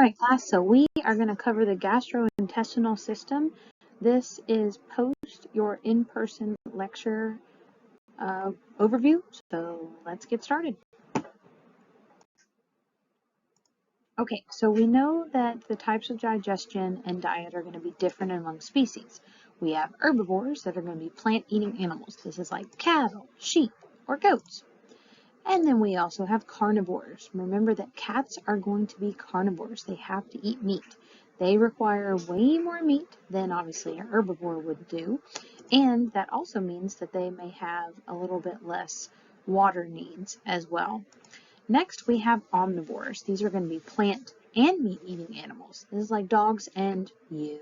right, class, so we are going to cover the gastrointestinal system. This is post your in-person lecture overview, so let's get started. Okay, so we know that the types of digestion and diet are going to be different among species. We have herbivores that are going to be plant-eating animals. This is like cattle, sheep, or goats. And then we also have carnivores. Remember that cats are going to be carnivores. They have to eat meat. They require way more meat than obviously an herbivore would do. And that also means that they may have a little bit less water needs as well. Next, we have omnivores. These are going to be plant and meat-eating animals. This is like dogs and you.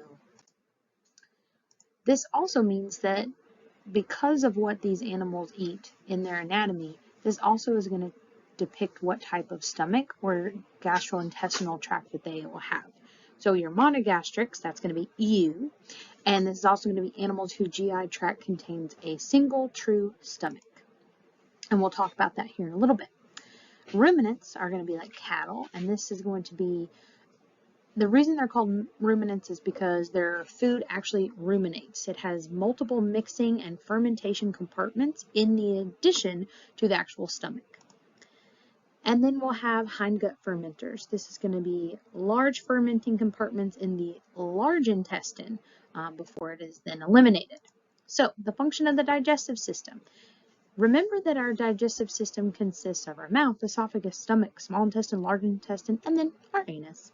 This also means that because of what these animals eat in their anatomy, this also is going to depict what type of stomach or gastrointestinal tract that they will have. So your monogastrics, that's going to be you, and this is also going to be animals whose GI tract contains a single true stomach. And we'll talk about that here in a little bit. Ruminants are going to be like cattle, and this is going to be, the reason they're called ruminants is because their food actually ruminates. It has multiple mixing and fermentation compartments in the addition to the actual stomach. And then we'll have hindgut fermenters. This is going to be large fermenting compartments in the large intestine before it is then eliminated. So the function of the digestive system. Remember that our digestive system consists of our mouth, esophagus, stomach, small intestine, large intestine, and then our anus.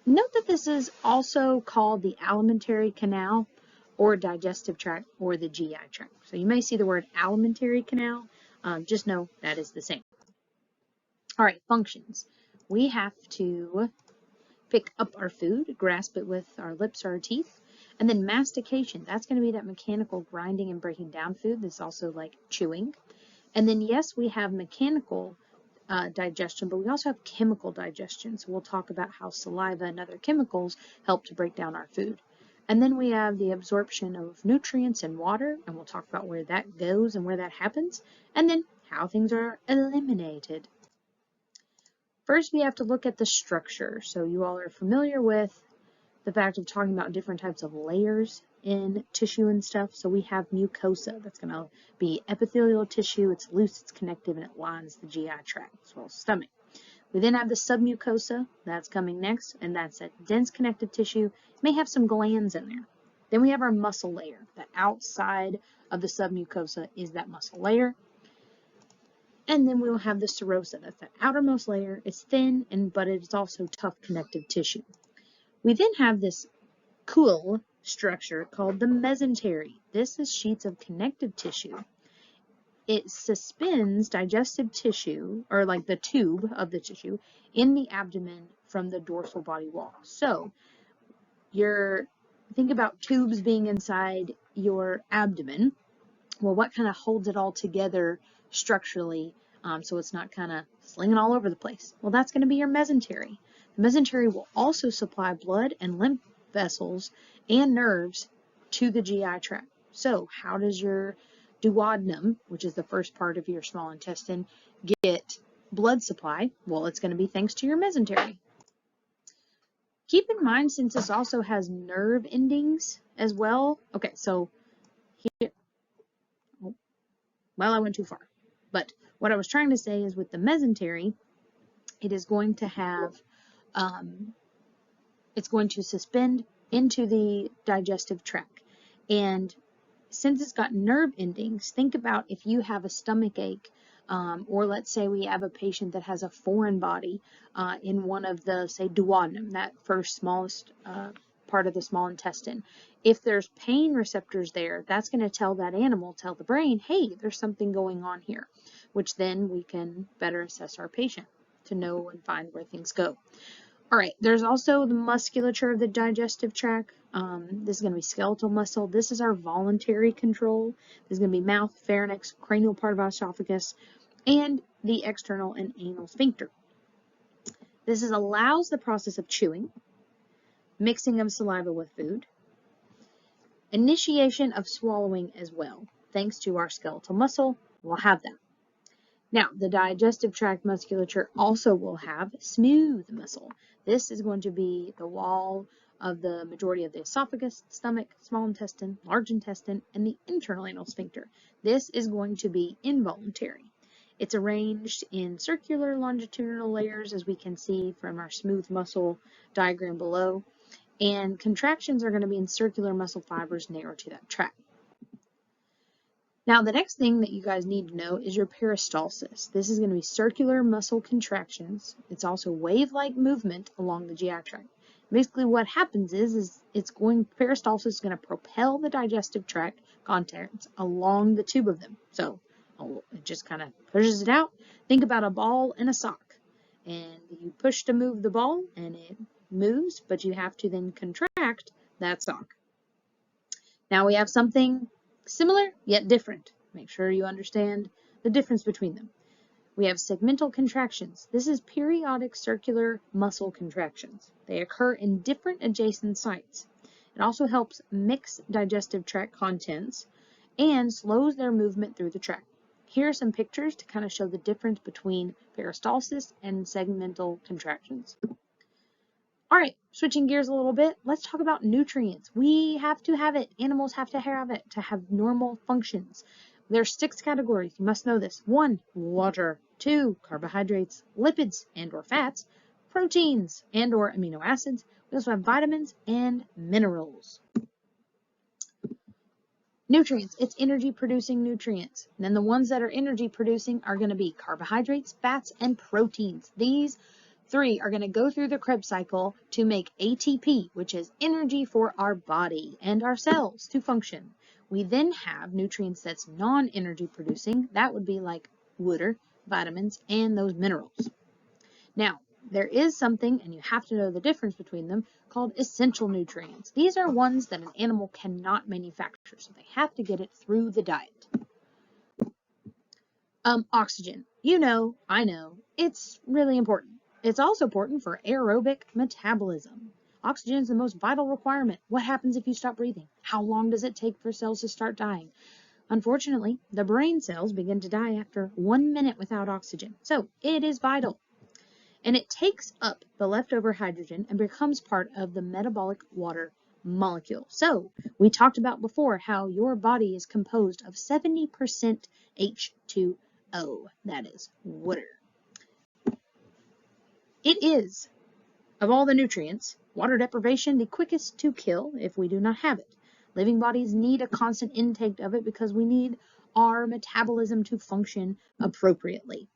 Note that this is also called the alimentary canal or digestive tract or the GI tract. So you may see the word alimentary canal. Just know that is the same. All right, functions. We have to pick up our food, grasp it with our lips or our teeth. And then mastication, that's going to be that mechanical grinding and breaking down food. This is also like chewing. And then yes, we have mechanical digestion, but we also have chemical digestion. So we'll talk about how saliva and other chemicals help to break down our food. And then we have the absorption of nutrients and water, and we'll talk about where that goes and where that happens, and then how things are eliminated. First, we have to look at the structure. So you all are familiar with the fact of talking about different types of layers in tissue and stuff. So we have mucosa. That's going to be epithelial tissue. It's loose, it's connective, and it lines the GI tract as well as stomach. We then have the submucosa. That's coming next, and that's that dense connective tissue. It may have some glands in there. Then we have our muscle layer. The outside of the submucosa is that muscle layer. And then we'll have the serosa. That's that outermost layer. It's thin, but it's also tough connective tissue. We then have this cool structure called the mesentery. This is sheets of connective tissue. It suspends digestive tissue, or like the tube of the tissue, in the abdomen from the dorsal body wall. So think about tubes being inside your abdomen. Well, what kind of holds it all together structurally so it's not kind of slinging all over the place? Well, that's going to be your mesentery. The mesentery will also supply blood and lymph vessels and nerves to the GI tract. So how does your duodenum, which is the first part of your small intestine, get blood supply? Well, it's going to be thanks to your mesentery. Keep in mind, since this also has nerve endings as well. Okay, so here, well, I went too far. But what I was trying to say is with the mesentery, it is going to have it's going to suspend into the digestive tract. And since it's got nerve endings, think about if you have a stomach ache, or let's say we have a patient that has a foreign body in one of the, say, duodenum, that first smallest part of the small intestine. If there's pain receptors there, that's going to tell that animal, tell the brain, hey, there's something going on here, which then we can better assess our patient to know and find where things go. All right, there's also the musculature of the digestive tract. This is going to be skeletal muscle. This is our voluntary control. This is going to be mouth, pharynx, cranial part of our esophagus, and the external and anal sphincter. This allows the process of chewing, mixing of saliva with food, initiation of swallowing as well. Thanks to our skeletal muscle, we'll have that. Now, the digestive tract musculature also will have smooth muscle. This is going to be the wall of the majority of the esophagus, stomach, small intestine, large intestine, and the internal anal sphincter. This is going to be involuntary. It's arranged in circular longitudinal layers, as we can see from our smooth muscle diagram below, and contractions are going to be in circular muscle fibers narrow to that tract. Now, the next thing that you guys need to know is your peristalsis. This is going to be circular muscle contractions. It's also wave-like movement along the GI tract. Basically, what happens is peristalsis is going to propel the digestive tract contents along the tube of them. So it just kind of pushes it out. Think about a ball and a sock. And you push to move the ball, and it moves, but you have to then contract that sock. Now we have something similar yet different. Make sure you understand the difference between them. We have segmental contractions. This is periodic circular muscle contractions. They occur in different adjacent sites. It also helps mix digestive tract contents and slows their movement through the tract. Here are some pictures to kind of show the difference between peristalsis and segmental contractions. All right, switching gears a little bit, let's talk about nutrients. We have to have it. Animals have to have it to have normal functions. There's 6 categories. You must know this. 1, water. 2, carbohydrates, lipids and or fats, proteins and or amino acids. We also have vitamins and minerals. Nutrients, it's energy producing nutrients. And then the ones that are energy producing are going to be carbohydrates, fats, and proteins. These 3 are going to go through the Krebs cycle to make ATP, which is energy for our body and our cells to function. We then have nutrients that's non-energy producing. That would be like water, vitamins, and those minerals. Now, there is something, and you have to know the difference between them, called essential nutrients. These are ones that an animal cannot manufacture, so they have to get it through the diet. Oxygen. You know, I know, it's really important. It's also important for aerobic metabolism. Oxygen is the most vital requirement. What happens if you stop breathing? How long does it take for cells to start dying? Unfortunately, the brain cells begin to die after 1 minute without oxygen. So it is vital. And it takes up the leftover hydrogen and becomes part of the metabolic water molecule. So we talked about before how your body is composed of 70% H2O. That is water. It is, of all the nutrients, water deprivation the quickest to kill if we do not have it. Living bodies need a constant intake of it because we need our metabolism to function appropriately.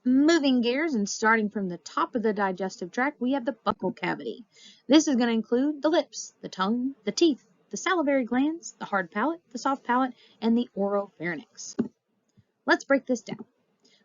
Moving gears and starting from the top of the digestive tract, we have the buccal cavity. This is going to include the lips, the tongue, the teeth, the salivary glands, the hard palate, the soft palate, and the oropharynx. Let's break this down.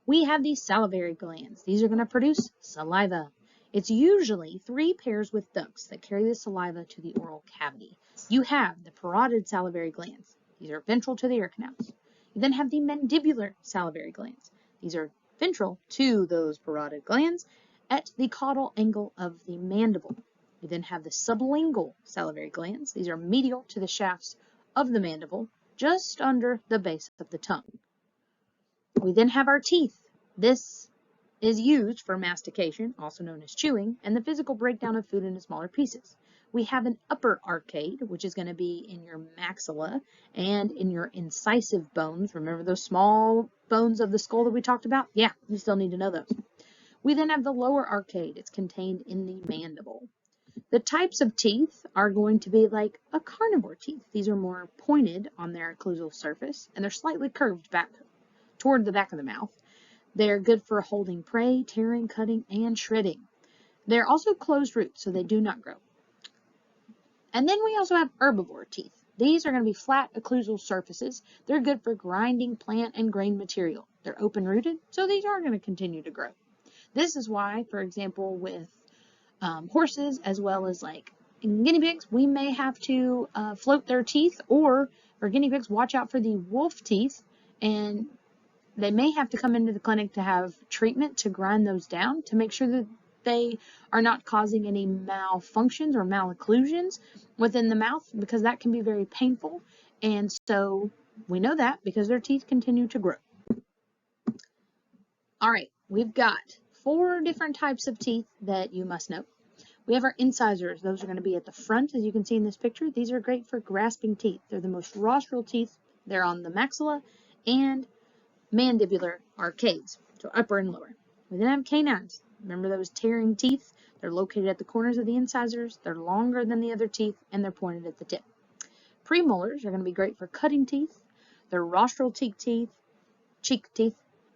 We have these salivary glands. These are going to produce saliva. It's usually 3 pairs with ducts that carry the saliva to the oral cavity. You have the parotid salivary glands. These are ventral to the ear canals. You then have the mandibular salivary glands. These are ventral to those parotid glands at the caudal angle of the mandible. You then have the sublingual salivary glands. These are medial to the shafts of the mandible, just under the base of the tongue. We then have our teeth. This is used for mastication, also known as chewing, and the physical breakdown of food into smaller pieces. We have an upper arcade, which is going to be in your maxilla and in your incisive bones. Remember those small bones of the skull that we talked about? Yeah, you still need to know those. We then have the lower arcade. It's contained in the mandible. The types of teeth are going to be like a carnivore teeth. These are more pointed on their occlusal surface, and they're slightly curved back toward the back of the mouth. They're good for holding prey, tearing, cutting, and shredding. They're also closed root, so they do not grow. And then we also have herbivore teeth. These are going to be flat occlusal surfaces. They're good for grinding plant and grain material. They're open-rooted, so these are going to continue to grow. This is why, for example, with horses as well as like guinea pigs, we may have to float their teeth, or for guinea pigs, watch out for the wolf teeth, and they may have to come into the clinic to have treatment to grind those down to make sure that they are not causing any malfunctions or malocclusions within the mouth, because that can be very painful. And so we know that because their teeth continue to grow. All right, we've got 4 different types of teeth that you must know. We have our incisors. Those are going to be at the front, as you can see in this picture. These are great for grasping teeth. They're the most rostral teeth. They're on the maxilla and mandibular arcades, so upper and lower. We then have canines. Remember those tearing teeth? They're located at the corners of the incisors. They're longer than the other teeth, and they're pointed at the tip. Premolars are going to be great for cutting teeth. They're rostral cheek teeth,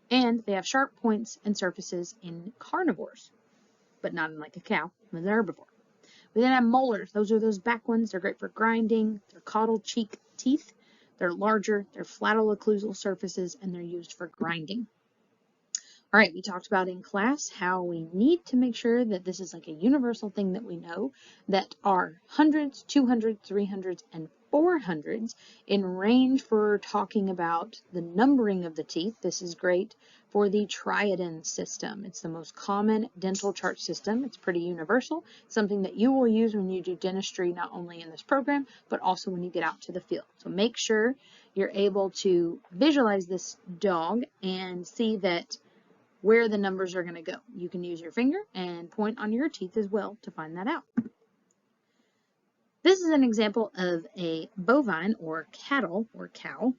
and they have sharp points and surfaces in carnivores, but not in like a cow, as an herbivore. We then have molars. Those are those back ones. They're great for grinding. They're caudal cheek teeth. They're larger. They're flatal-occlusal surfaces, and they're used for grinding. All right, we talked about in class how we need to make sure that this is like a universal thing that we know, that our hundreds, 200s, 300s, and 400s in range for talking about the numbering of the teeth. This is great for the Triaden system. It's the most common dental chart system. It's pretty universal, something that you will use when you do dentistry, not only in this program, but also when you get out to the field. So make sure you're able to visualize this dog and see that where the numbers are going to go. You can use your finger and point on your teeth as well to find that out. This is an example of a bovine or cattle or cow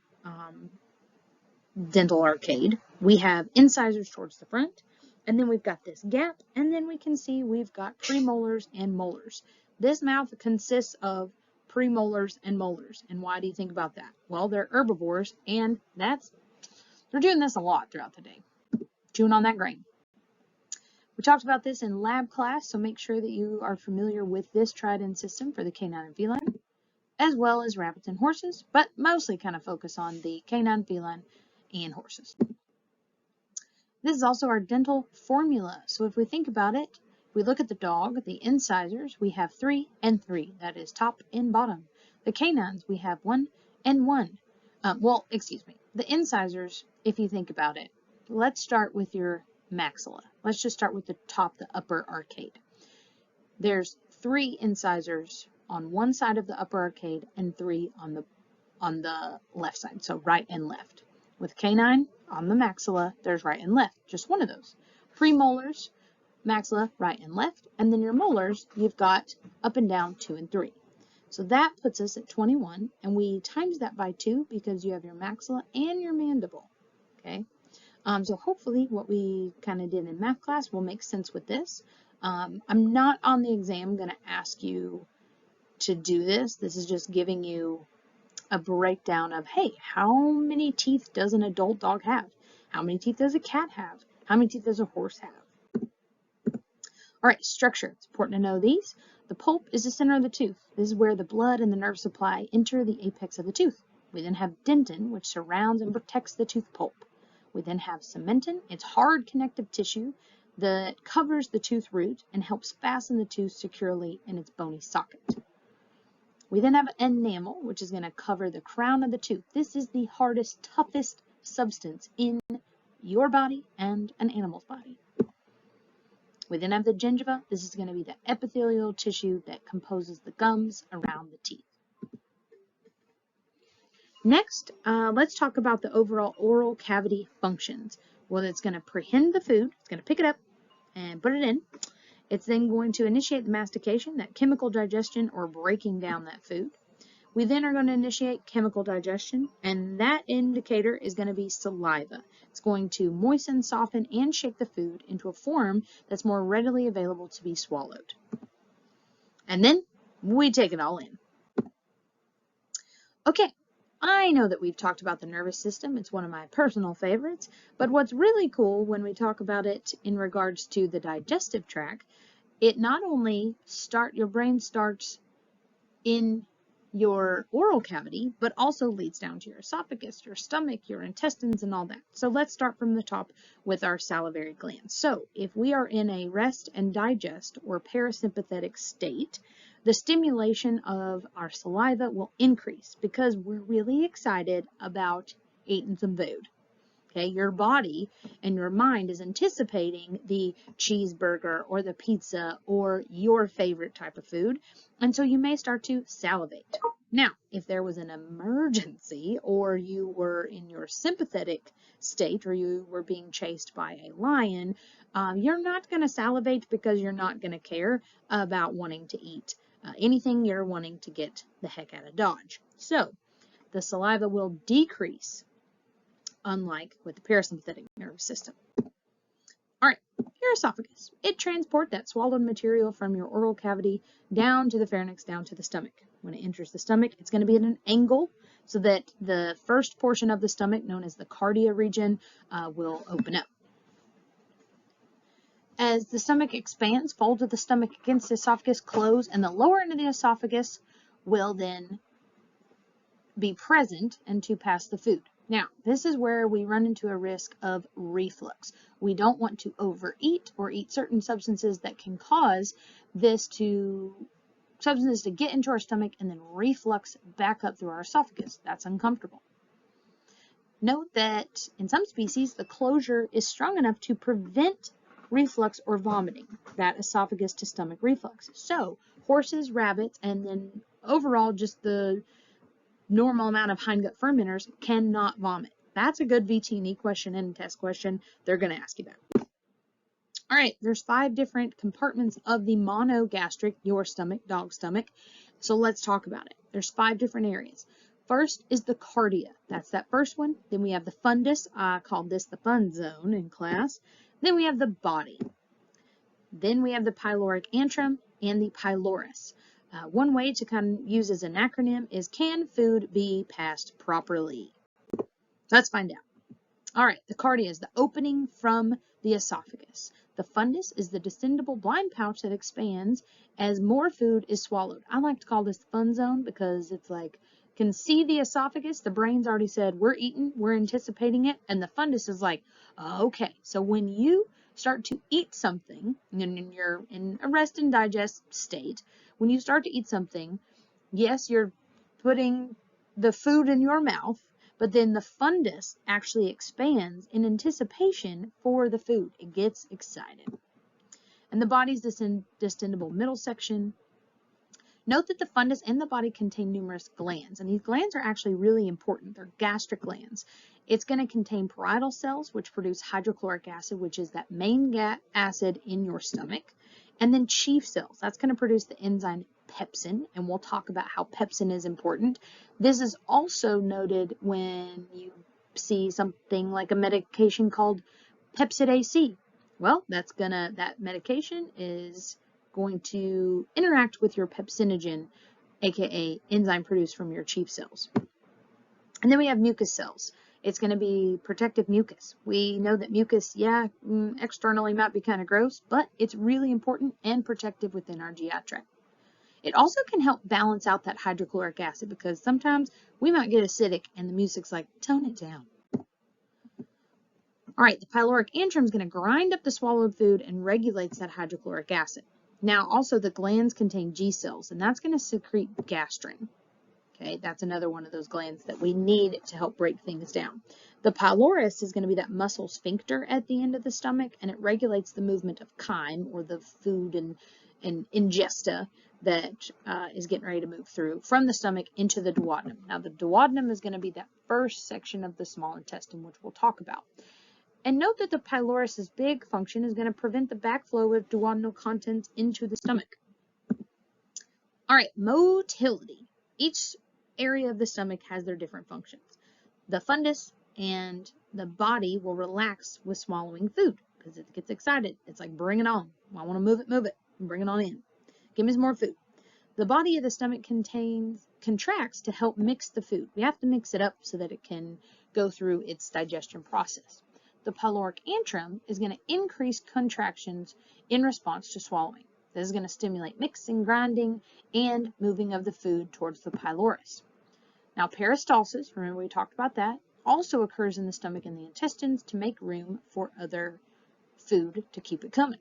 dental arcade. We have incisors towards the front, and then we've got this gap, and then we can see we've got premolars and molars. This mouth consists of premolars and molars. And why do you think about that? Well, they're herbivores, and they're doing this a lot throughout the day, chewing on that grain. We talked about this in lab class, so make sure that you are familiar with this Triaden system for the canine and feline, as well as rabbits and horses, but mostly kind of focus on the canine, feline, and horses. This is also our dental formula. So if we think about it, we look at the dog, the incisors, we have 3 and 3. That is top and bottom. The canines, we have 1 and 1. The incisors, if you think about it, let's start with your maxilla. Let's just start with the top, the upper arcade. There's 3 incisors on one side of the upper arcade and 3 on the left side, so right and left. With canine, on the maxilla, there's right and left, just one of those. Premolars, maxilla, right and left, and then your molars, you've got up and down 2 and 3. So that puts us at 21, and we times that by 2 because you have your maxilla and your mandible, okay? So hopefully what we kind of did in math class will make sense with this. I'm not on the exam going to ask you to do this. This is just giving you a breakdown of, hey, how many teeth does an adult dog have? How many teeth does a cat have? How many teeth does a horse have? All right, structure. It's important to know these. The pulp is the center of the tooth. This is where the blood and the nerve supply enter the apex of the tooth. We then have dentin, which surrounds and protects the tooth pulp. We then have cementin. It's hard connective tissue that covers the tooth root and helps fasten the tooth securely in its bony socket. We then have enamel, which is going to cover the crown of the tooth. This is the hardest, toughest substance in your body and an animal's body. We then have the gingiva. This is going to be the epithelial tissue that composes the gums around the teeth. Next, let's talk about the overall oral cavity functions. Well, it's going to prehend the food. It's going to pick it up and put it in. It's then going to initiate the mastication, that chemical digestion or breaking down that food. We then are going to initiate chemical digestion, and that indicator is going to be saliva. It's going to moisten, soften, and shake the food into a form that's more readily available to be swallowed. And then we take it all in. Okay. I know that we've talked about the nervous system. It's one of my personal favorites, but what's really cool when we talk about it in regards to the digestive tract, it not only your brain starts in your oral cavity, but also leads down to your esophagus, your stomach, your intestines, and all that. So let's start from the top with our salivary glands. So if we are in a rest and digest or parasympathetic state, the stimulation of our saliva will increase because we're really excited about eating some food. Okay, your body and your mind is anticipating the cheeseburger or the pizza or your favorite type of food, and so you may start to salivate. Now, if there was an emergency or you were in your sympathetic state or you were being chased by a lion, you're not going to salivate because you're not going to care about wanting to eat anything. You're wanting to get the heck out of Dodge. So the saliva will decrease, unlike with the parasympathetic nervous system. All right, your esophagus. It transports that swallowed material from your oral cavity down to the pharynx, down to the stomach. When it enters the stomach, it's going to be at an angle so that the first portion of the stomach, known as the cardia region, will open up. As the stomach expands, folds of the stomach against the esophagus close, and the lower end of the esophagus will then be present and to pass the food. Now, this is where we run into a risk of reflux. We don't want to overeat or eat certain substances that can cause substances to get into our stomach and then reflux back up through our esophagus. That's uncomfortable. Note that in some species, the closure is strong enough to prevent reflux or vomiting, that esophagus to stomach reflux. So horses, rabbits, and then overall just the normal amount of hindgut fermenters cannot vomit. That's a good VT&E question and test question. They're going to ask you that. All right, there's 5 different compartments of the monogastric, your stomach, dog stomach. So let's talk about it. There's 5 different areas. First is the cardia. That's that first one. Then we have the fundus. I called this the fun zone in class. Then we have the body. Then we have the pyloric antrum and the pylorus. One way to kind of use as an acronym is, can food be passed properly? Let's find out. All right, the cardia is the opening from the esophagus. The fundus is the distendable blind pouch that expands as more food is swallowed. I like to call this the fun zone because it's like, can see the esophagus. The brain's already said, we're eating, we're anticipating it. And the fundus is like, okay. So when you start to eat something, and you're in a rest and digest state, when you start to eat something, yes, you're putting the food in your mouth, but then the fundus actually expands in anticipation for the food. It gets excited. And the body's distendable middle section. Note that the fundus and the body contain numerous glands, and these glands are actually really important. They're gastric glands. It's going to contain parietal cells, which produce hydrochloric acid, which is that main acid in your stomach, and then chief cells. That's going to produce the enzyme pepsin, and we'll talk about how pepsin is important. This is also noted when you see something like a medication called Pepsid AC. Well, that medication is going to interact with your pepsinogen, aka enzyme produced from your chief cells. And then we have mucus cells. It's going to be protective mucus. We know that mucus, externally might be kind of gross, but it's really important and protective within our GI tract. It also can help balance out that hydrochloric acid because sometimes we might get acidic and the music's like, tone it down. All right, the pyloric antrum is going to grind up the swallowed food and regulates that hydrochloric acid. Now, also the glands contain G cells, and that's going to secrete gastrin. Okay, that's another one of those glands that we need to help break things down. The pylorus is going to be that muscle sphincter at the end of the stomach, and it regulates the movement of chyme, or the food and ingesta that is getting ready to move through from the stomach into the duodenum. Now, the duodenum is going to be that first section of the small intestine, which we'll talk about. And note that the pylorus's big function is going to prevent the backflow of duodenal contents into the stomach. All right, motility. Each area of the stomach has their different functions. The fundus and the body will relax with swallowing food because it gets excited. It's like, bring it on. I want to move it, bring it on in. Give me some more food. The body of the stomach contracts to help mix the food. We have to mix it up so that it can go through its digestion process. The pyloric antrum is going to increase contractions in response to swallowing. This is going to stimulate mixing, grinding, and moving of the food towards the pylorus. Now, peristalsis, remember we talked about that, also occurs in the stomach and the intestines to make room for other food to keep it coming.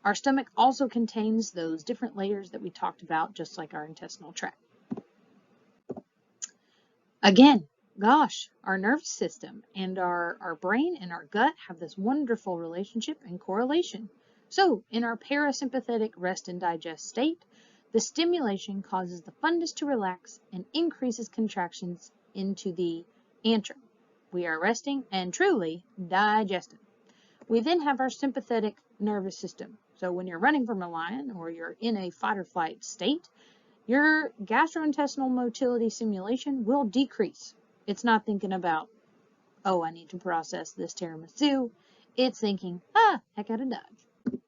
Our stomach also contains those different layers that we talked about, just like our intestinal tract. Again, Gosh, our nervous system and our brain and our gut have this wonderful relationship and correlation. So, in our parasympathetic rest and digest state, the stimulation causes the fundus to relax and increases contractions into the antrum. We are resting and truly digesting. We then have our sympathetic nervous system. So when you're running from a lion or you're in a fight or flight state, your gastrointestinal motility simulation will decrease. It's not thinking about, oh, I need to process this tiramisu. It's thinking, I gotta dodge.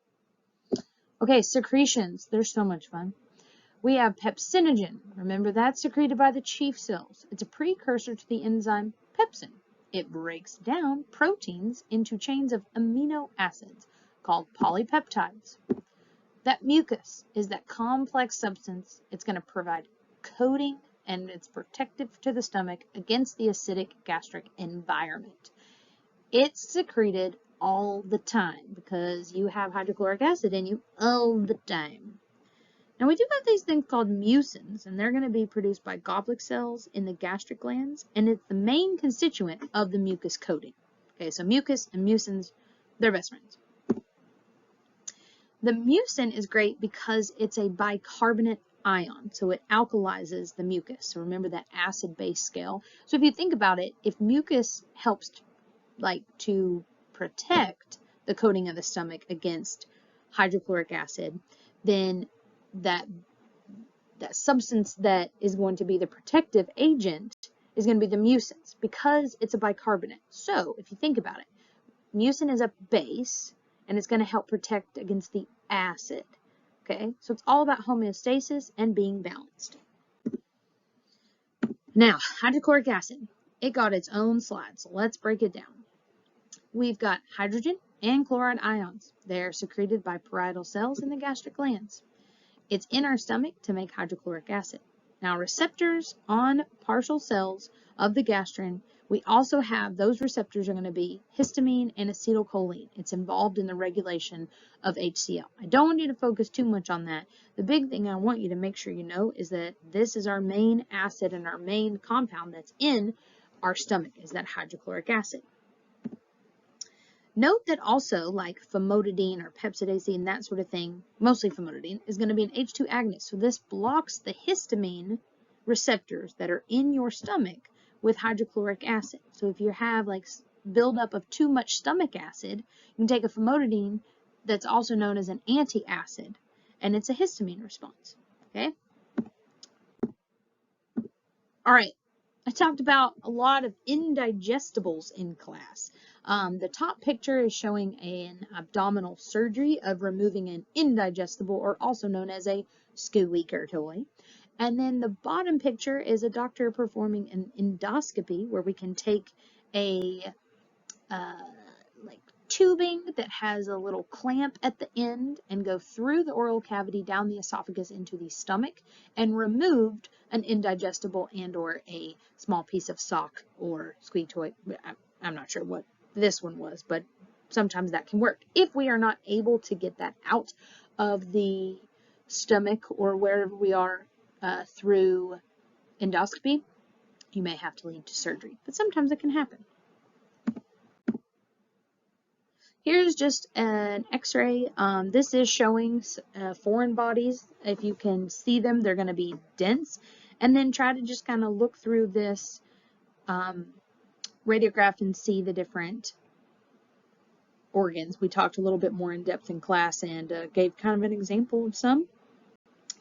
Okay, secretions. They're so much fun. We have pepsinogen. Remember, that's secreted by the chief cells. It's a precursor to the enzyme pepsin. It breaks down proteins into chains of amino acids called polypeptides. That mucus is that complex substance. It's going to provide coating and it's protective to the stomach against the acidic gastric environment. It's secreted all the time because you have hydrochloric acid in you all the time. Now we do have these things called mucins, and they're going to be produced by goblet cells in the gastric glands, and it's the main constituent of the mucus coating. Okay, so mucus and mucins, they're best friends. The mucin is great because it's a bicarbonate ion, so it alkalizes the mucus. So remember that acid-base scale. So if you think about it, if mucus helps to protect the coating of the stomach against hydrochloric acid, then that substance that is going to be the protective agent is going to be the mucins because it's a bicarbonate. So if you think about it, mucin is a base and it's going to help protect against the acid. Okay, so it's all about homeostasis and being balanced. Now, hydrochloric acid, it got its own slide, so let's break it down. We've got hydrogen and chloride ions. They're secreted by parietal cells in the gastric glands. It's in our stomach to make hydrochloric acid. Now, receptors on partial cells of the gastrin, we also have, those receptors are going to be histamine and acetylcholine. It's involved in the regulation of HCl. I don't want you to focus too much on that. The big thing I want you to make sure you know is that this is our main acid and our main compound that's in our stomach, is that hydrochloric acid. Note that also, like famotidine or pepsidase and that sort of thing, mostly famotidine, is going to be an H2 agonist. So this blocks the histamine receptors that are in your stomach with hydrochloric acid. So if you have like buildup of too much stomach acid, you can take a famotidine that's also known as an antacid, and it's a histamine response. Okay? All right. I talked about a lot of indigestibles in class. The top picture is showing an abdominal surgery of removing an indigestible, or also known as a squeaker toy. And then the bottom picture is a doctor performing an endoscopy where we can take a tubing that has a little clamp at the end and go through the oral cavity down the esophagus into the stomach and removed an indigestible and or a small piece of sock or squeak toy. I'm not sure what this one was, but sometimes that can work. If we are not able to get that out of the stomach or wherever we are through endoscopy, you may have to lead to surgery, but sometimes it can happen. Here's just an x-ray. This is showing foreign bodies. If you can see them, they're going to be dense. And then try to just kind of look through this radiograph and see the different organs. We talked a little bit more in depth in class and gave kind of an example of some.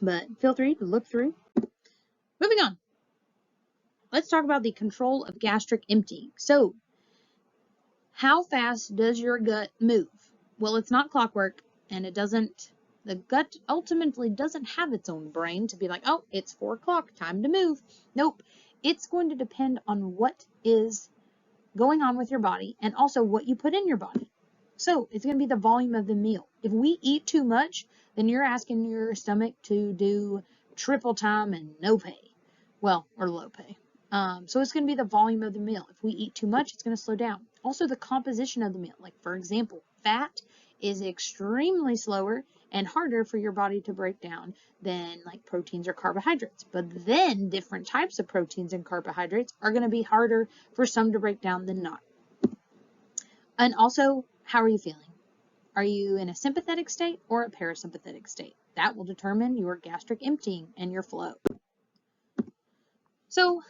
But feel free to look through. Moving on. Let's talk about the control of gastric emptying. So, how fast does your gut move? Well, it's not clockwork, and the gut ultimately doesn't have its own brain to be like, oh, it's 4 o'clock, time to move. Nope. It's going to depend on what is going on with your body and also what you put in your body. So it's going to be the volume of the meal. If we eat too much, then you're asking your stomach to do triple time and no pay. Well, or low pay. So it's going to be the volume of the meal. If we eat too much, it's going to slow down. Also, the composition of the meal. Like, for example, fat is extremely slower and harder for your body to break down than like proteins or carbohydrates. But then different types of proteins and carbohydrates are going to be harder for some to break down than not. And also, how are you feeling? Are you in a sympathetic state or a parasympathetic state? That will determine your gastric emptying and your flow. So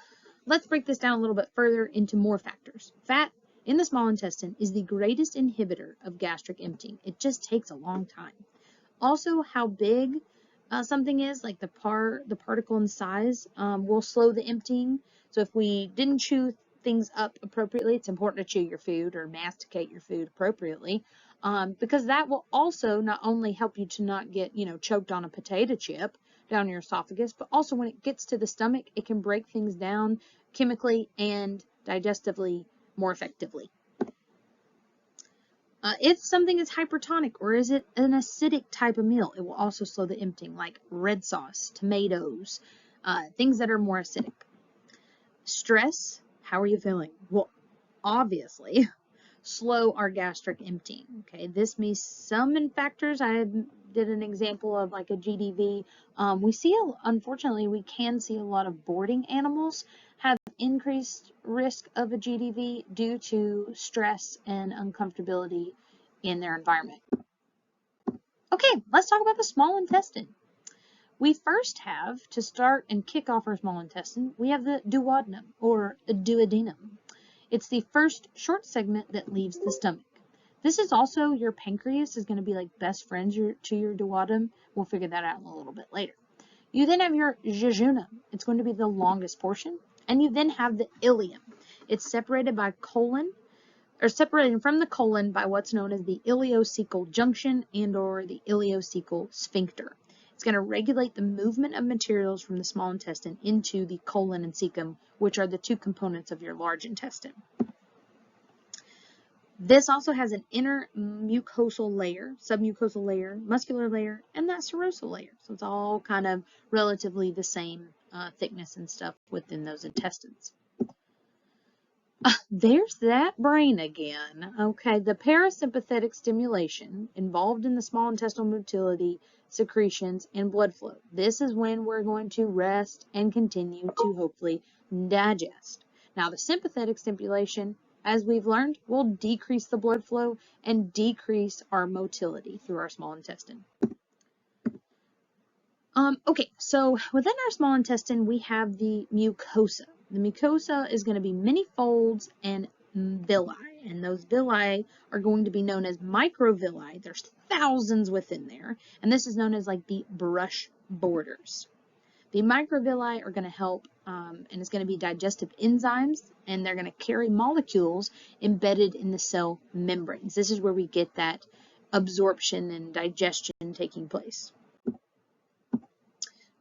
let's break this down a little bit further into more factors. Fat in the small intestine is the greatest inhibitor of gastric emptying. It just takes a long time. Also, how big something is, like the particle in size, will slow the emptying. So if we didn't chew things up appropriately, it's important to chew your food or masticate your food appropriately, because that will also not only help you to not get, choked on a potato chip down your esophagus, but also when it gets to the stomach, it can break things down chemically and digestively more effectively. If something is hypertonic or is it an acidic type of meal, it will also slow the emptying, like red sauce, tomatoes, things that are more acidic. Stress, how are you feeling? Will obviously slow our gastric emptying. Okay, this means some factors. I did an example of like a GDV. Unfortunately, we can see a lot of boarding animals have increased risk of a GDV due to stress and uncomfortability in their environment. Okay, let's talk about the small intestine. We first have, to start and kick off our small intestine, we have the duodenum or duodenum. It's the first short segment that leaves the stomach. This is also your pancreas is going to be like best friends to your duodenum. We'll figure that out in a little bit later. You then have your jejunum. It's going to be the longest portion. And you then have the ileum. It's separated by colon, or separated from the colon by what's known as the ileocecal junction and or the ileocecal sphincter. It's going to regulate the movement of materials from the small intestine into the colon and cecum, which are the two components of your large intestine. This also has an inner mucosal layer, submucosal layer, muscular layer, and that serosal layer. So it's all kind of relatively the same thickness and stuff within those intestines. There's that brain again. Okay, the parasympathetic stimulation involved in the small intestinal motility, secretions, and blood flow. This is when we're going to rest and continue to hopefully digest. Now, the sympathetic stimulation, as we've learned, will decrease the blood flow and decrease our motility through our small intestine. Okay, so within our small intestine, we have the mucosa. The mucosa is going to be many folds and villi, and those villi are going to be known as microvilli. There's thousands within there, and this is known as like the brush borders. The microvilli are going to help, and it's going to be digestive enzymes, and they're going to carry molecules embedded in the cell membranes. This is where we get that absorption and digestion taking place.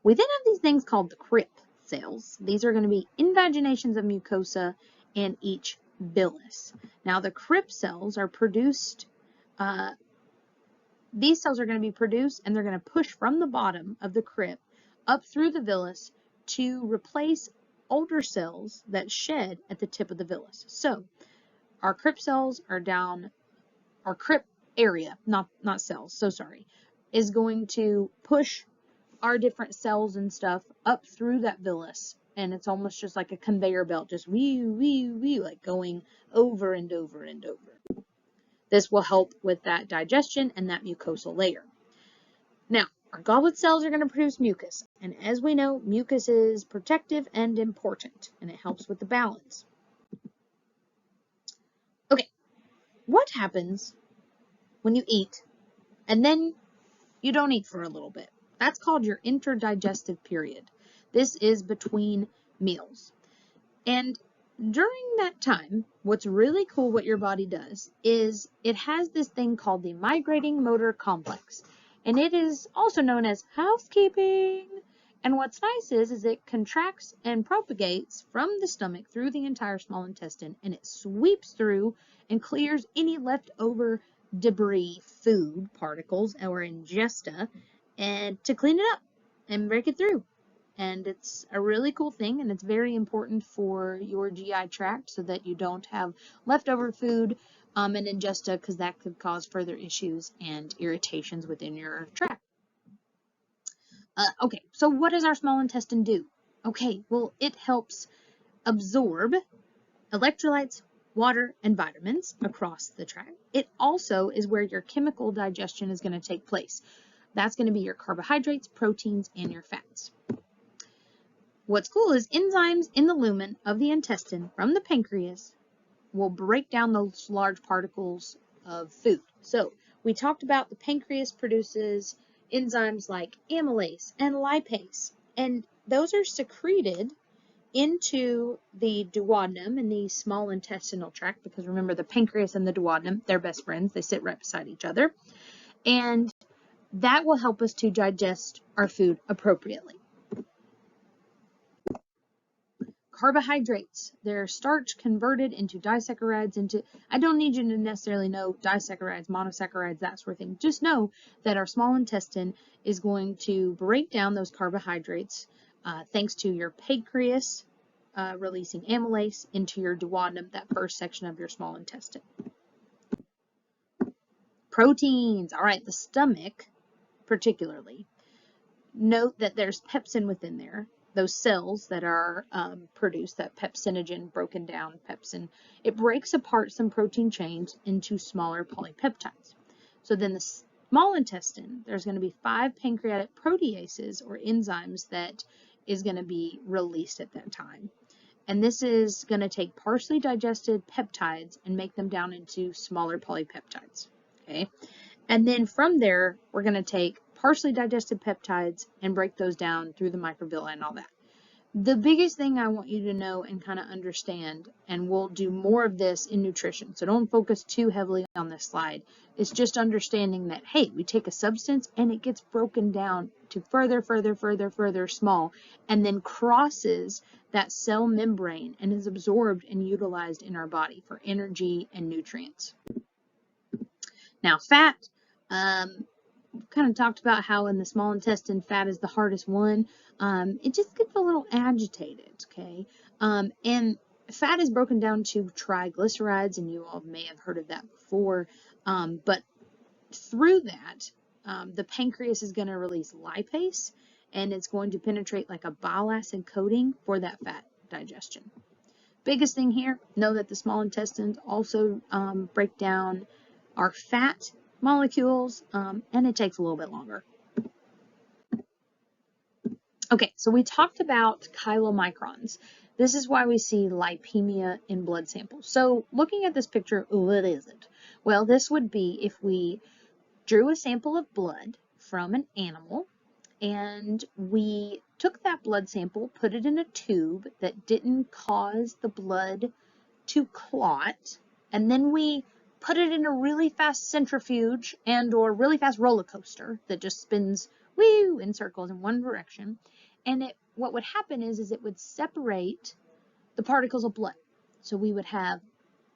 We then have these things called the crypt cells. These are going to be invaginations of mucosa in each villus. Now, the crypt cells are produced, these cells are going to be produced and they're going to push from the bottom of the crypt up through the villus to replace older cells that shed at the tip of the villus. So, our crypt cells are down, our crypt area, not cells, so sorry, is going to push our different cells and stuff up through that villus, and it's almost just like a conveyor belt, just like going over and over and over. This will help with that digestion and that mucosal layer. Now, our goblet cells are going to produce mucus, and as we know, mucus is protective and important, and it helps with the balance. Okay, what happens when you eat and then you don't eat for a little bit? That's called your interdigestive period. This is between meals. And during that time, what's really cool what your body does is it has this thing called the migrating motor complex. And it is also known as housekeeping. And what's nice is it contracts and propagates from the stomach through the entire small intestine, and it sweeps through and clears any leftover debris, food, particles, or ingesta, and to clean it up and break it through. And it's a really cool thing, and it's very important for your GI tract so that you don't have leftover food and ingesta, because that could cause further issues and irritations within your tract. Okay, so what does our small intestine do? Okay, well, it helps absorb electrolytes, water, and vitamins across the tract. It also is where your chemical digestion is going to take place. That's going to be your carbohydrates, proteins, and your fats. What's cool is enzymes in the lumen of the intestine from the pancreas will break down those large particles of food. So we talked about the pancreas produces enzymes like amylase and lipase, and those are secreted into the duodenum in the small intestinal tract, because remember, the pancreas and the duodenum, they're best friends. They sit right beside each other. And that will help us to digest our food appropriately. Carbohydrates, they're starch converted into disaccharides. I don't need you to necessarily know disaccharides, monosaccharides, that sort of thing. Just know that our small intestine is going to break down those carbohydrates thanks to your pancreas releasing amylase into your duodenum, that first section of your small intestine. Proteins, all right, the stomach particularly. Note that there's pepsin within there. Those cells that are produced, that pepsinogen, broken down pepsin, it breaks apart some protein chains into smaller polypeptides. So then the small intestine, there's going to be 5 pancreatic proteases or enzymes that is going to be released at that time. And this is going to take partially digested peptides and make them down into smaller polypeptides. Okay. And then from there, we're going to take partially digested peptides and break those down through the microvilli and all that. The biggest thing I want you to know and kind of understand, and we'll do more of this in nutrition, so don't focus too heavily on this slide, is just understanding that, hey, we take a substance and it gets broken down to further small, and then crosses that cell membrane and is absorbed and utilized in our body for energy and nutrients. Now, fat, kind of talked about how in the small intestine, fat is the hardest one. It just gets a little agitated, okay? And fat is broken down to triglycerides, and you all may have heard of that before. But through that, the pancreas is going to release lipase, and it's going to penetrate like a bile acid coating for that fat digestion. Biggest thing here, know that the small intestines also break down our fat molecules, and it takes a little bit longer. Okay, so we talked about chylomicrons. This is why we see lipemia in blood samples. So looking at this picture, what is it? Well, this would be if we drew a sample of blood from an animal, and we took that blood sample, put it in a tube that didn't cause the blood to clot, and then we put it in a really fast centrifuge and or really fast roller coaster that just spins woo in circles in one direction. And what would happen is it would separate the particles of blood. So we would have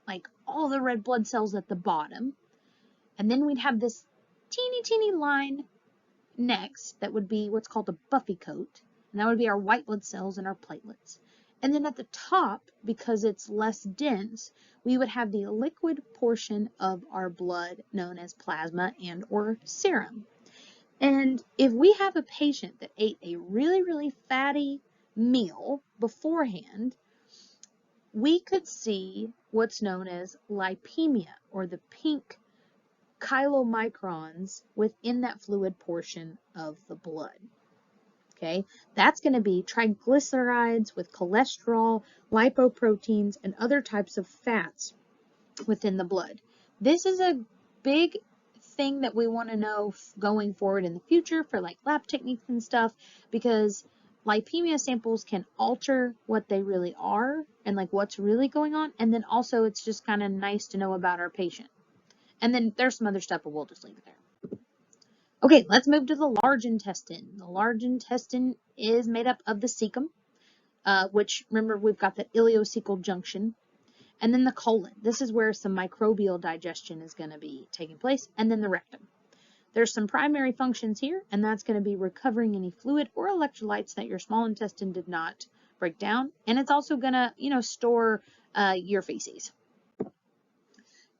like all the red blood cells at the bottom, and then we'd have this teeny line next that would be what's called a buffy coat, and that would be our white blood cells and our platelets. And then at the top, because it's less dense, we would have the liquid portion of our blood known as plasma and or serum. And if we have a patient that ate a really fatty meal beforehand, we could see what's known as lipemia, or the pink chylomicrons within that fluid portion of the blood. Okay, that's going to be triglycerides with cholesterol, lipoproteins, and other types of fats within the blood. This is a big thing that we want to know going forward in the future for like lab techniques and stuff, because lipemia samples can alter what they really are and like what's really going on. And then also it's just kind of nice to know about our patient. And then there's some other stuff, but we'll just leave it there. Okay, let's move to the large intestine. The large intestine is made up of the cecum, which, remember, we've got the ileocecal junction, and then the colon. This is where some microbial digestion is going to be taking place, and then the rectum. There's some primary functions here, and that's going to be recovering any fluid or electrolytes that your small intestine did not break down, and it's also going to, store your feces.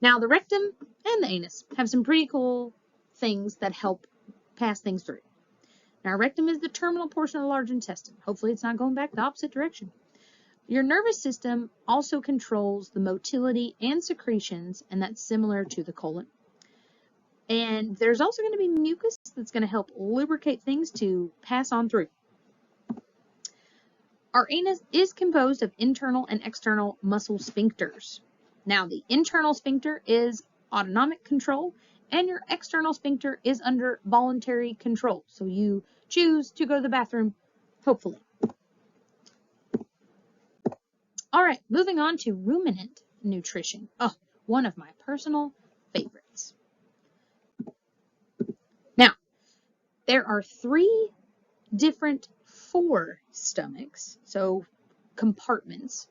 Now, the rectum and the anus have some pretty cool things that help pass things through. Now, rectum is the terminal portion of the large intestine. Hopefully, it's not going back the opposite direction. Your nervous system also controls the motility and secretions, and that's similar to the colon. And there's also going to be mucus that's going to help lubricate things to pass on through. Our anus is composed of internal and external muscle sphincters. Now, the internal sphincter is autonomic control, and your external sphincter is under voluntary control. So you choose to go to the bathroom, hopefully. All right, moving on to ruminant nutrition. Oh, one of my personal favorites. Now, there are 3 different forestomachs, so compartments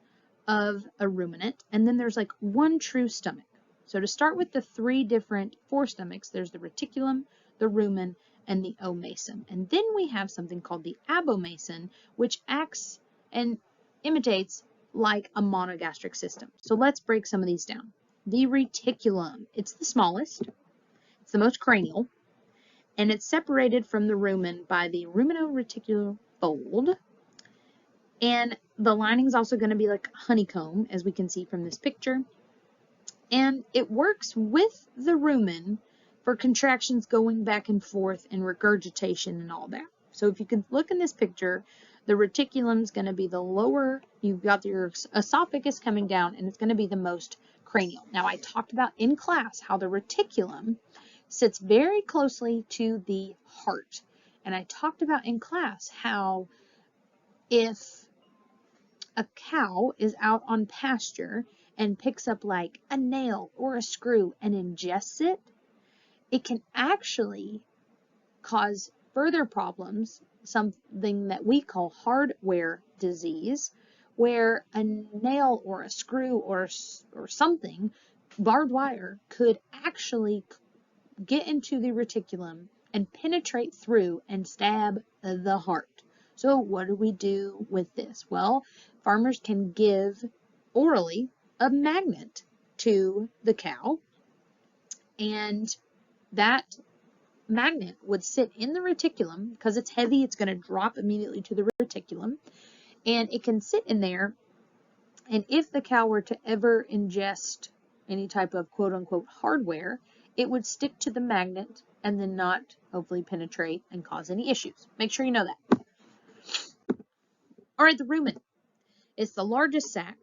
of a ruminant, and then there's like 1 true stomach. So to start with the 3 different forestomachs, there's the reticulum, the rumen, and the omasum. And then we have something called the abomasum, which acts and imitates like a monogastric system. So let's break some of these down. The reticulum, it's the smallest, it's the most cranial, and it's separated from the rumen by the ruminoreticular fold. And the lining is also going to be like honeycomb, as we can see from this picture. And it works with the rumen for contractions going back and forth and regurgitation and all that. So if you can look in this picture, the reticulum is going to be the lower, you've got your esophagus coming down, and it's going to be the most cranial. Now, I talked about in class how the reticulum sits very closely to the heart. And I talked about in class how if a cow is out on pasture and picks up like a nail or a screw and ingests it, it can actually cause further problems, something that we call hardware disease, where a nail or a screw or something, barbed wire, could actually get into the reticulum and penetrate through and stab the heart. So what do we do with this? Well, farmers can give orally a magnet to the cow, and that magnet would sit in the reticulum. Because it's heavy, it's going to drop immediately to the reticulum, and it can sit in there. And if the cow were to ever ingest any type of quote-unquote hardware, it would stick to the magnet and then not hopefully penetrate and cause any issues. Make sure you know that. All right, the rumen. It's the largest sac.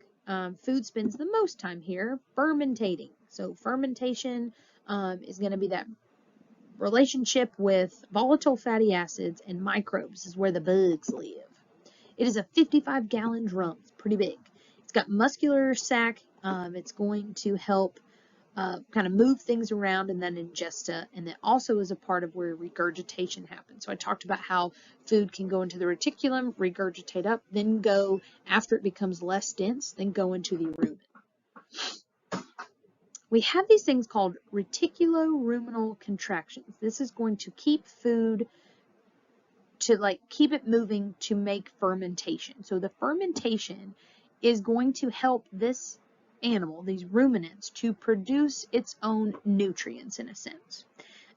Food spends the most time here fermentating. So fermentation is going to be that relationship with volatile fatty acids and microbes. This is where the bugs live. It is a 55-gallon drum. It's pretty big. It's got muscular sac. It's going to help kind of move things around in that ingesta, and it also is a part of where regurgitation happens. So I talked about how food can go into the reticulum, regurgitate up, then go, after it becomes less dense, then go into the rumen. We have these things called reticuloruminal contractions. This is going to keep food to keep it moving to make fermentation. So the fermentation is going to help this animal, these ruminants, to produce its own nutrients in a sense.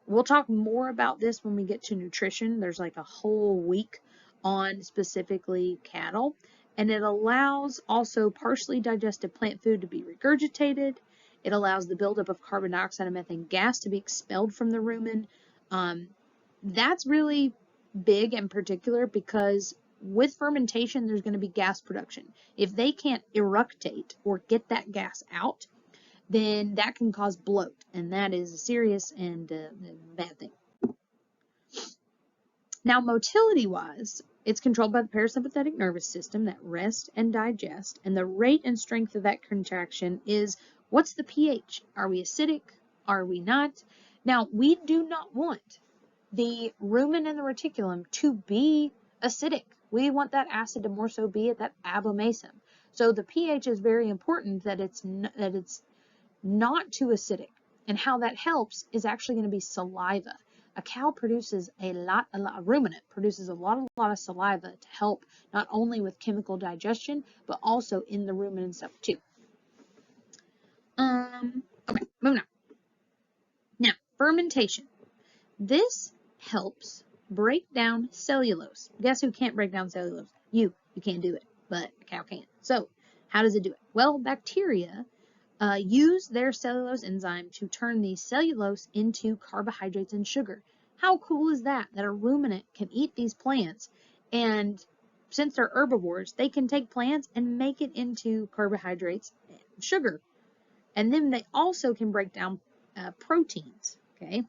We'll talk more about this when we get to nutrition. There's like a whole week on specifically cattle, and it allows also partially digested plant food to be regurgitated. It allows the buildup of carbon dioxide and methane gas to be expelled from the rumen. That's really big and particular because with fermentation, there's going to be gas production. If they can't eructate or get that gas out, then that can cause bloat, and that is a serious and bad thing. Now, motility-wise, it's controlled by the parasympathetic nervous system that rests and digests, and the rate and strength of that contraction is, what's the pH? Are we acidic? Are we not? Now, we do not want the rumen and the reticulum to be acidic. We want that acid to more so be at that abomasum. So the pH is very important, that it's not too acidic. And how that helps is actually going to be saliva. A cow produces a ruminant produces a lot of saliva to help not only with chemical digestion, but also in the rumen and stuff too. Okay, moving on. Now, fermentation. This helps break down cellulose. Guess who can't break down cellulose? You. You can't do it, but a cow can. So, how does it do it? Well, bacteria use their cellulose enzyme to turn the cellulose into carbohydrates and sugar. How cool is that? That a ruminant can eat these plants, and since they're herbivores, they can take plants and make it into carbohydrates and sugar. And then they also can break down proteins, okay?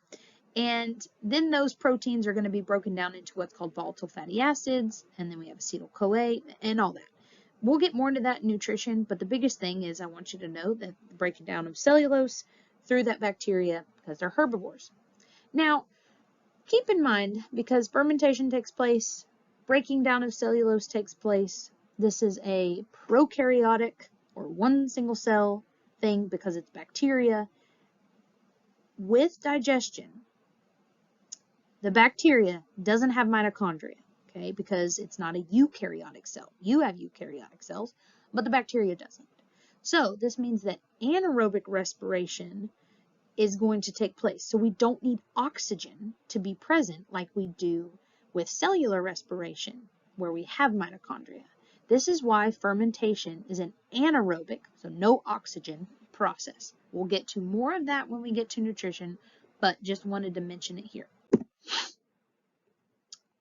And then those proteins are going to be broken down into what's called volatile fatty acids, and then we have acetyl-CoA and all that. We'll get more into that in nutrition, but the biggest thing is I want you to know that the breaking down of cellulose through that bacteria, because they're herbivores. Now, keep in mind, because fermentation takes place, breaking down of cellulose takes place, this is a prokaryotic or one single cell thing because it's bacteria. With digestion, the bacteria doesn't have mitochondria, okay, because it's not a eukaryotic cell. You have eukaryotic cells, but the bacteria doesn't. So this means that anaerobic respiration is going to take place. So we don't need oxygen to be present like we do with cellular respiration, where we have mitochondria. This is why fermentation is an anaerobic, so no oxygen, process. We'll get to more of that when we get to nutrition, but just wanted to mention it here.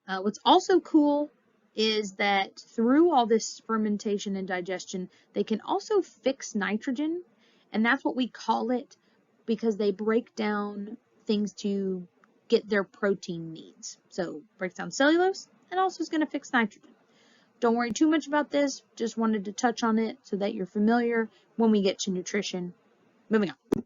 What's also cool is that through all this fermentation and digestion, they can also fix nitrogen, and that's what we call it because they break down things to get their protein needs. So breaks down cellulose and also is going to fix nitrogen. Don't worry too much about this, just wanted to touch on it so that you're familiar when we get to nutrition. Moving on.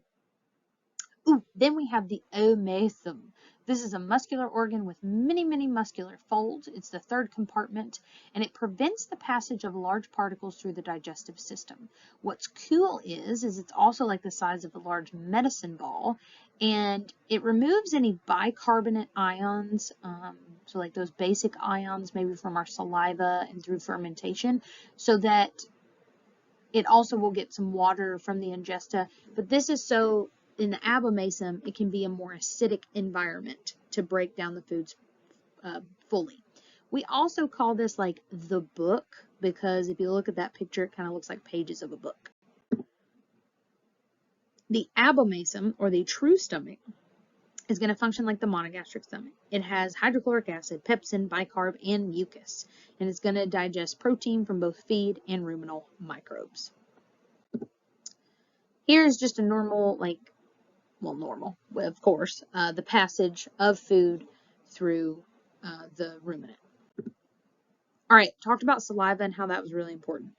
Ooh, then we have the omasum. This is a muscular organ with many, many muscular folds. It's the third compartment, and it prevents the passage of large particles through the digestive system. What's cool is it's also like the size of a large medicine ball, and it removes any bicarbonate ions, so like those basic ions maybe from our saliva and through fermentation, so that it also will get some water from the ingesta. But this is so in the abomasum, it can be a more acidic environment to break down the foods fully. We also call this like the book because if you look at that picture, it kind of looks like pages of a book. The abomasum, or the true stomach, is going to function like the monogastric stomach. It has hydrochloric acid, pepsin, bicarb, and mucus, and it's going to digest protein from both feed and ruminal microbes. Here's just a normal, normal, of course, the passage of food through the ruminant. All right, talked about saliva and how that was really important.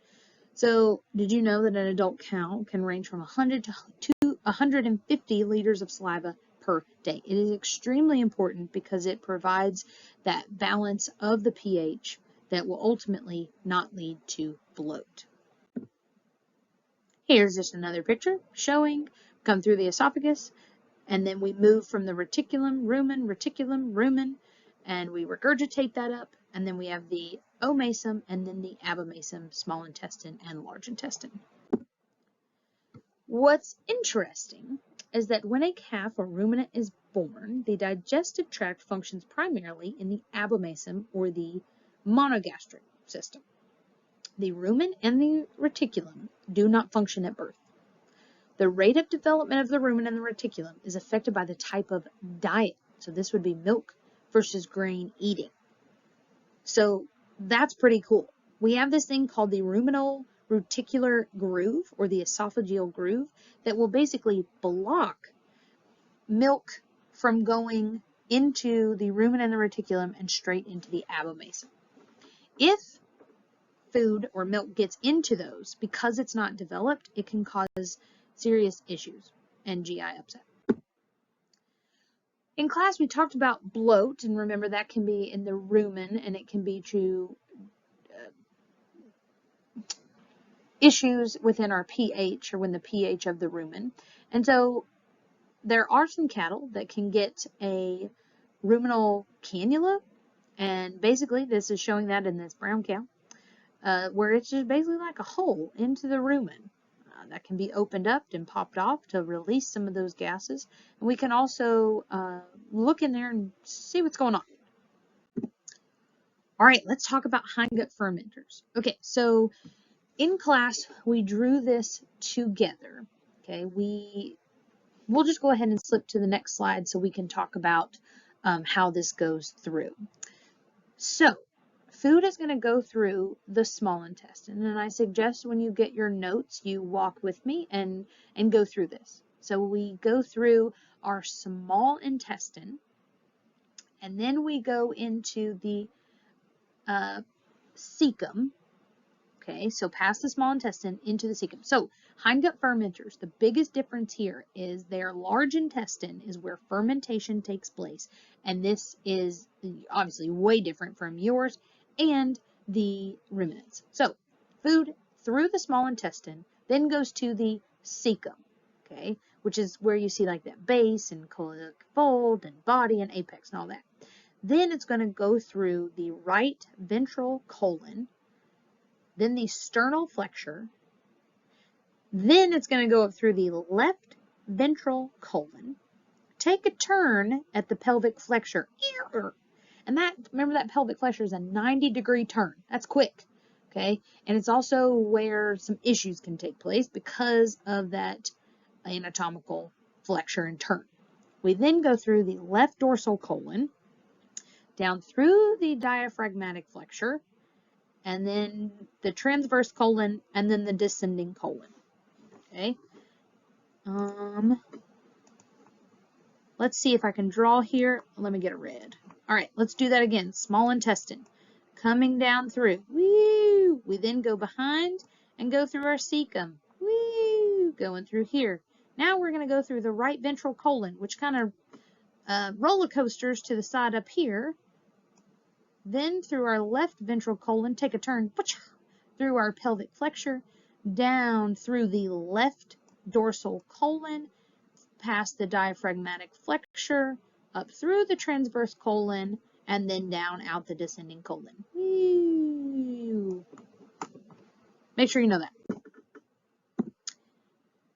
So, did you know that an adult cow can range from 100 to 150 liters of saliva per day? It is extremely important because it provides that balance of the pH that will ultimately not lead to bloat. Here's just another picture showing come through the esophagus, and then we move from the reticulum, rumen, and we regurgitate that up, and then we have the omasum, and then the abomasum, small intestine and large intestine. What's interesting is that when a calf or ruminant is born, the digestive tract functions primarily in the abomasum, or the monogastric system. The rumen and the reticulum do not function at birth. The rate of development of the rumen and the reticulum is affected by the type of diet. So this would be milk versus grain eating. So that's pretty cool. We have this thing called the ruminal reticular groove, or the esophageal groove, that will basically block milk from going into the rumen and the reticulum and straight into the abomasum. If food or milk gets into those, because it's not developed, it can cause serious issues and GI upset. In class, we talked about bloat, and remember that can be in the rumen, and it can be to issues within our pH, or when the pH of the rumen. And so there are some cattle that can get a ruminal cannula, and basically this is showing that in this brown cow, where it's just basically like a hole into the rumen. that can be opened up and popped off to release some of those gases. And we can also look in there and see what's going on. All right, let's talk about hindgut fermenters. Okay, so in class, we drew this together. Okay, we'll just go ahead and slip to the next slide so we can talk about how this goes through. So, food is going to go through the small intestine, and I suggest when you get your notes, you walk with me and go through this. So we go through our small intestine, and then we go into the cecum. Okay, so past the small intestine into the cecum. So hindgut fermenters, the biggest difference here is their large intestine is where fermentation takes place. And this is obviously way different from yours and the ruminants. So food through the small intestine then goes to the cecum, okay, which is where you see like that base and coeliac fold and body and apex and all that. Then it's going to go through the right ventral colon, then the sternal flexure, then it's going to go up through the left ventral colon, take a turn at the pelvic flexure, and remember that pelvic flexure is a 90-degree turn. That's quick, okay? And it's also where some issues can take place because of that anatomical flexure and turn. We then go through the left dorsal colon, down through the diaphragmatic flexure, and then the transverse colon, and then the descending colon. Okay. Let's see if I can draw here. Let me get a red. All right, let's do that again. Small intestine, coming down through. Woo! We then go behind and go through our cecum. Woo! Going through here. Now we're going to go through the right ventral colon, which kind of roller coasters to the side up here. Then through our left ventral colon, take a turn through our pelvic flexure, down through the left dorsal colon, past the diaphragmatic flexure, up through the transverse colon, and then down out the descending colon. Make sure you know that.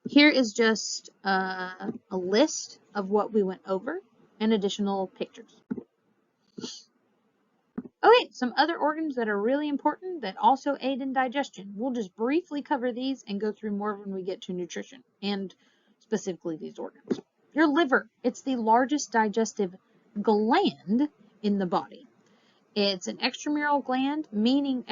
Here is just a list of what we went over and additional pictures. Okay, some other organs that are really important that also aid in digestion. We'll just briefly cover these and go through more when we get to nutrition and specifically these organs. Your liver, it's the largest digestive gland in the body. It's an extramural gland, meaning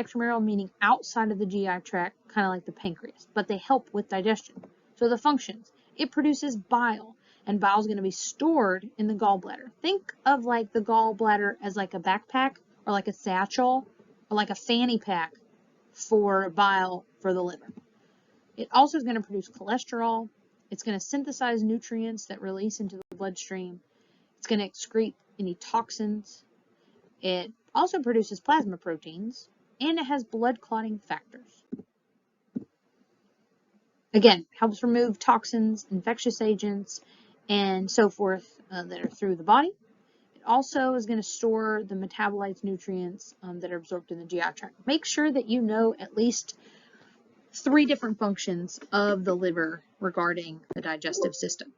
outside of the GI tract, kind of like the pancreas, but they help with digestion. So the functions, it produces bile, and bile is going to be stored in the gallbladder. Think of like the gallbladder as like a backpack, or like a satchel, or like a fanny pack for bile for the liver. It also is going to produce cholesterol. It's going to synthesize nutrients that release into the bloodstream. It's going to excrete any toxins. It also produces plasma proteins, and it has blood clotting factors. Again, helps remove toxins, infectious agents, and so forth that are through the body. Also is going to store the metabolites, nutrients that are absorbed in the GI tract. Make sure that you know at least 3 different functions of the liver regarding the digestive system.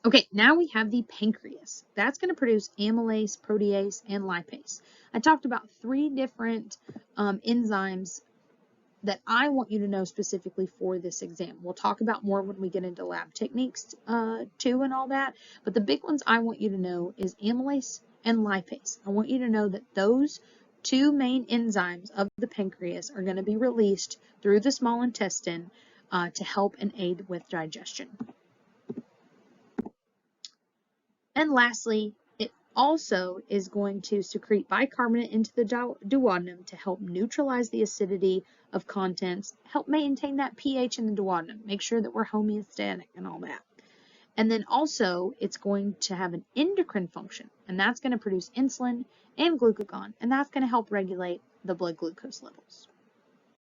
Okay, now we have the pancreas. That's going to produce amylase, protease, and lipase. I talked about 3 different enzymes that I want you to know specifically for this exam. We'll talk about more when we get into lab techniques too and all that, but the big ones I want you to know is amylase and lipase. I want you to know that those 2 main enzymes of the pancreas are going to be released through the small intestine to help and aid with digestion. And lastly, it also is going to secrete bicarbonate into the duodenum to help neutralize the acidity of contents, help maintain that pH in the duodenum, make sure that we're homeostatic and all that. And then also it's going to have an endocrine function, and that's going to produce insulin and glucagon, and that's going to help regulate the blood glucose levels.